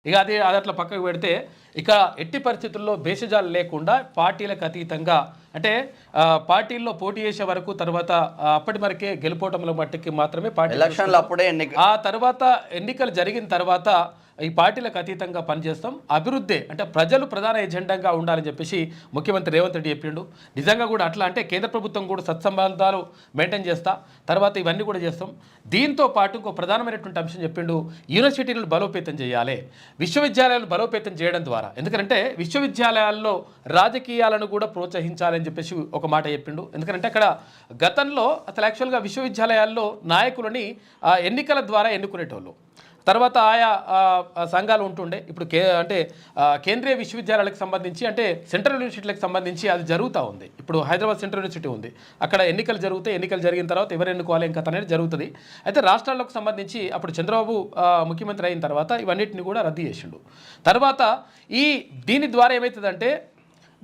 ఇక అది అట్లా పక్కకు పెడితే ఇక ఎట్టి పరిస్థితుల్లో భేషజాలు లేకుండా పార్టీలకు అతీతంగా అంటే పార్టీల్లో పోటీ చేసే వరకు తర్వాత అప్పటి వరకే గెలుపోవటంలో మట్టికి మాత్రమే పార్టీ ఆ తర్వాత ఎన్నికలు జరిగిన తర్వాత ఈ పార్టీలకు అతీతంగా పనిచేస్తాం, అభివృద్ధి అంటే ప్రజలు ప్రధాన ఎజెండాగా ఉండాలని చెప్పేసి ముఖ్యమంత్రి రేవంత్ రెడ్డి చెప్పిండు. నిజంగా కూడా అట్లా అంటే కేంద్ర ప్రభుత్వం కూడా సత్సంబంధాలు మెయింటైన్ చేస్తా, తర్వాత ఇవన్నీ కూడా చేస్తాం. దీంతో పాటు ఇంకో ప్రధానమైనటువంటి అంశం చెప్పిండు, యూనివర్సిటీలను బలోపేతం చేయాలి, విశ్వవిద్యాలయాలను బలోపేతం చేయడం ద్వారా, ఎందుకంటే విశ్వవిద్యాలయాల్లో రాజకీయాలను కూడా ప్రోత్సహించాలని చెప్పేసి ఒక మాట చెప్పిండు. ఎందుకంటే అక్కడ గతంలో అసలు యాక్చువల్గా విశ్వవిద్యాలయాల్లో నాయకులని ఎన్నికల ద్వారా ఎన్నుకునేటోళ్ళు, తర్వాత ఆయా సంఘాలు ఉంటుండే. ఇప్పుడు అంటే కేంద్రీయ విశ్వవిద్యాలయాలకు సంబంధించి అంటే సెంట్రల్ యూనివర్సిటీలకు సంబంధించి అది జరుగుతూ ఉంది. ఇప్పుడు హైదరాబాద్ సెంట్రల్ యూనివర్సిటీ ఉంది, అక్కడ ఎన్నికలు జరుగుతాయి, ఎన్నికలు జరిగిన తర్వాత ఎవరు ఎన్నుకోవాలి ఇంకా అనేది జరుగుతుంది. అయితే రాష్ట్రాలకు సంబంధించి అప్పుడు చంద్రబాబు ముఖ్యమంత్రి అయిన తర్వాత ఇవన్నిటిని కూడా రద్దు చేసిండు. తర్వాత దీని ద్వారా ఏమవుతుందంటే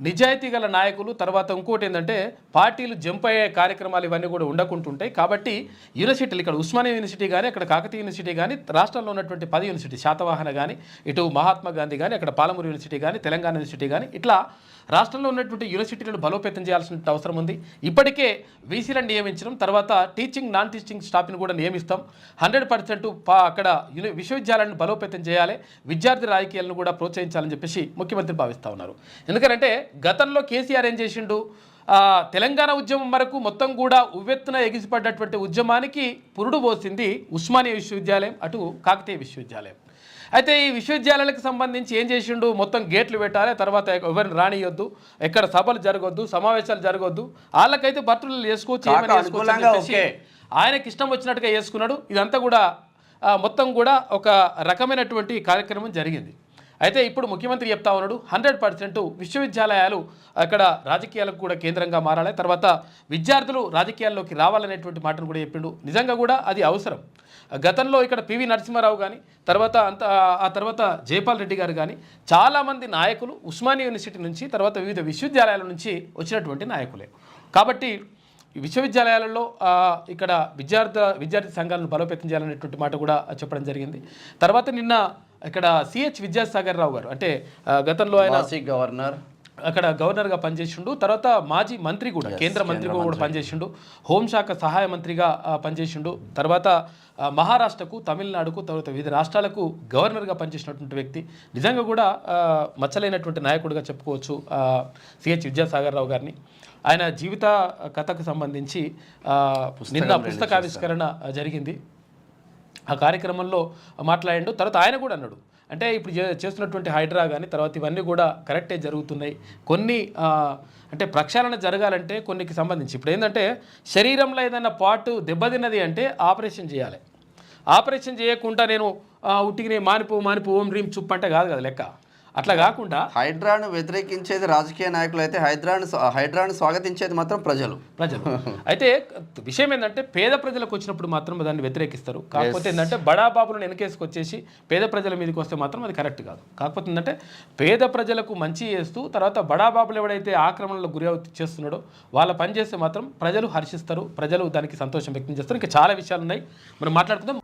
నిజాయితీ గల నాయకులు, తర్వాత ఇంకోటి ఏంటంటే పార్టీలు జంప్ అయ్యే కార్యక్రమాలు ఇవన్నీ కూడా ఉండకుంటుంటాయి. కాబట్టి యూనివర్సిటీలు ఇక్కడ ఉస్మానియా యూనివర్సిటీ కానీ, అక్కడ కాకతీయ యూనివర్సిటీ కానీ, రాష్ట్రంలో ఉన్నటువంటి 10 యూనివర్సిటీ శాతవాహన కానీ, ఇటు మహాత్మా గాంధీ కానీ, అక్కడ పాలమూరు యూనివర్సిటీ కానీ, తెలంగాణ యూనివర్సిటీ కానీ, ఇట్లా రాష్ట్రంలో ఉన్నటువంటి యూనివర్సిటీలను బలోపేతం చేయాల్సిన అవసరం ఉంది. ఇప్పటికే వీసీలను నియమించడం, తర్వాత టీచింగ్ నాన్ టీచింగ్ స్టాఫ్ని కూడా నియమిస్తాం. 100% అక్కడ విశ్వవిద్యాలయాలను బలోపేతం చేయాలి, విద్యార్థి రాజకీయాలను కూడా ప్రోత్సహించాలని చెప్పేసి ముఖ్యమంత్రి భావిస్తూ ఉన్నారు. ఎందుకంటే గతంలో కేసీఆర్ ఏం చేసిండు, తెలంగాణ ఉద్యమం వరకు మొత్తం కూడా ఉవ్వెత్తున ఎగిసిపడ్డటువంటి ఉద్యమానికి పురుడు పోసింది ఉస్మానియా విశ్వవిద్యాలయం, అటు కాకతీయ విశ్వవిద్యాలయం. అయితే ఈ విశ్వవిద్యాలయాలకు సంబంధించి ఏం చేసిండు, మొత్తం గేట్లు పెట్టాలి, తర్వాత ఎవరిని రానియొద్దు, ఎక్కడ సభలు జరగొద్దు, సమావేశాలు జరగొద్దు, వాళ్ళకైతే భర్తలు చేసుకోవచ్చు, ఆయనకి ఇష్టం వచ్చినట్టుగా చేసుకున్నాడు. ఇదంతా కూడా మొత్తం కూడా ఒక రకమైనటువంటి కార్యక్రమం జరిగింది. అయితే ఇప్పుడు ముఖ్యమంత్రి చెప్తా ఉన్నాడు 100% విశ్వవిద్యాలయాలు అక్కడ రాజకీయాలకు కూడా కేంద్రంగా మారాలి, తర్వాత విద్యార్థులు రాజకీయాల్లోకి రావాలనేటువంటి మాటను కూడా చెప్పిండు. నిజంగా కూడా అది అవసరం. గతంలో ఇక్కడ పివి నరసింహారావు కానీ, తర్వాత ఆ తర్వాత జైపాల్ రెడ్డి గారు కానీ చాలామంది నాయకులు ఉస్మానియా యూనివర్సిటీ నుంచి, తర్వాత వివిధ విశ్వవిద్యాలయాల నుంచి వచ్చినటువంటి నాయకులే. కాబట్టి విశ్వవిద్యాలయాలలో ఇక్కడ విద్యార్థి సంఘాలను బలోపేతం చేయాలనేటువంటి మాట కూడా చెప్పడం జరిగింది. తర్వాత నిన్న ఇక్కడ సిహెచ్ విద్యాసాగర్ రావు గారు అంటే గతంలో ఆయన గవర్నర్ అక్కడ గవర్నర్గా పనిచేసిండు, తర్వాత మాజీ మంత్రి కూడా కేంద్ర మంత్రిగా కూడా పనిచేసిండు, హోంశాఖ సహాయ మంత్రిగా పనిచేసిండు, తర్వాత మహారాష్ట్రకు, తమిళనాడుకు, తర్వాత వివిధ రాష్ట్రాలకు గవర్నర్గా పనిచేసినటువంటి వ్యక్తి. నిజంగా కూడా మచ్చలైనటువంటి నాయకుడిగా చెప్పుకోవచ్చు సిహెచ్ విద్యాసాగర్ రావు గారిని. ఆయన జీవిత కథకు సంబంధించి నిన్న పుస్తకావిష్కరణ జరిగింది, ఆ కార్యక్రమంలో మాట్లాడిండు. తర్వాత ఆయన కూడా అన్నాడు, అంటే ఇప్పుడు చేస్తున్నటువంటి హైడ్రా కానీ తర్వాత ఇవన్నీ కూడా కరెక్టే జరుగుతున్నాయి, కొన్ని అంటే ప్రక్షాళన జరగాలంటే కొన్నికి సంబంధించి ఇప్పుడు ఏంటంటే శరీరంలో ఏదైనా పార్ట్ దెబ్బతిన్నది అంటే ఆపరేషన్ చేయాలి. ఆపరేషన్ చేయకుండా నేను ఉట్టికి మానిపో ఓం రీం చుప్ అంటే కాదు కదా లెక్క. అట్లా కాకుండా హైడ్రాను వ్యతిరేకించేది రాజకీయ నాయకులు అయితే హైడ్రాను స్వాగతించేది మాత్రం ప్రజలు. అయితే విషయం ఏంటంటే పేద ప్రజలకు వచ్చినప్పుడు మాత్రం దాన్ని వ్యతిరేకిస్తారు. కాకపోతే ఏంటంటే బడాబాబులను వెనకేసుకొచ్చేసి పేద ప్రజల మీదకి వస్తే మాత్రం అది కరెక్ట్ కాదు. కాకపోతే ఏంటంటే పేద ప్రజలకు మంచి చేస్తూ తర్వాత బడాబాబులు ఎవడైతే ఆక్రమణలో గురి చేస్తున్నాడో వాళ్ళ పని చేస్తే మాత్రం ప్రజలు హర్షిస్తారు, ప్రజలు దానికి సంతోషం వ్యక్తం చేస్తారు. ఇంకా చాలా విషయాలు ఉన్నాయి, మనం మాట్లాడుకుందాం.